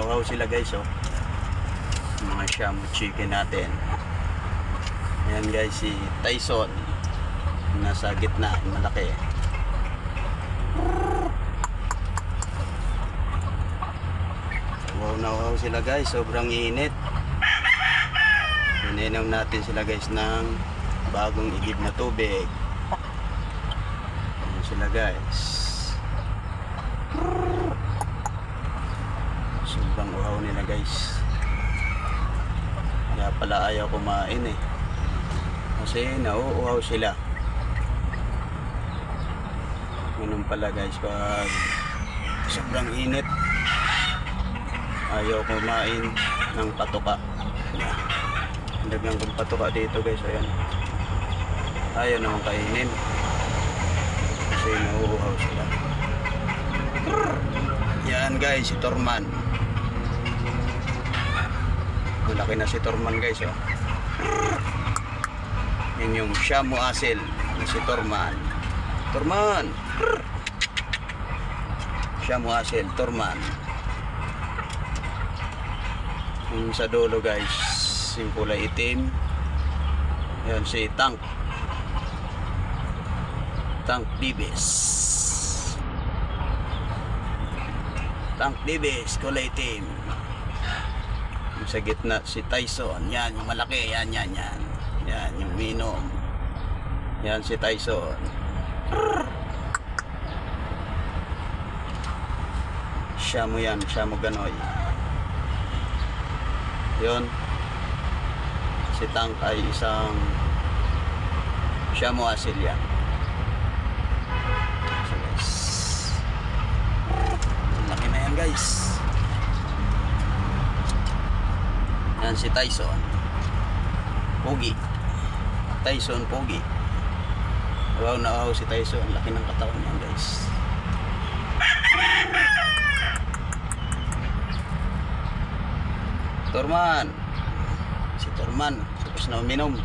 nauhaw sila guys, oh. Mga shamu chicken natin. Ayan guys, si Tyson nasa gitna, malaki. Wow, nauhaw sila guys, sobrang init. Ininom natin sila guys ng bagong igib na tubig. Ayan sila guys. Sobrang uhaw nila guys. Kaya pala ayaw kumain eh. Kasi nauuhaw sila. Ganun pala guys, pag sobrang init, ayaw kumain ng patuka. Dagang kong patuka dito guys, ayan. Ayaw naman kainin. Kasi nauuhaw sila. Yan guys, si Torman. Malaki na si Torman guys, oh. Yan yung shamu asil na si Torman. Torman! Shamu asil, Torman. Yung sa dulo guys, yung kulay itim. Yan si Tank. Tank Dibis. Tank Dibis, kulay itim. Yung sa gitna si Tyson. Yan yung malaki, yan. Yan yung minom. Yan si Tyson. Shamu yan, Shamu Ganoy. Yun. Si Tank ay isang Shamu asil yan. So guys, laki na yan guys. Yan si Tyson Pogi. Tyson Pogi. Wow, nauhaw si Tyson. Laki ng katawan niyan guys. Torman. Si Torman tapos na uminom.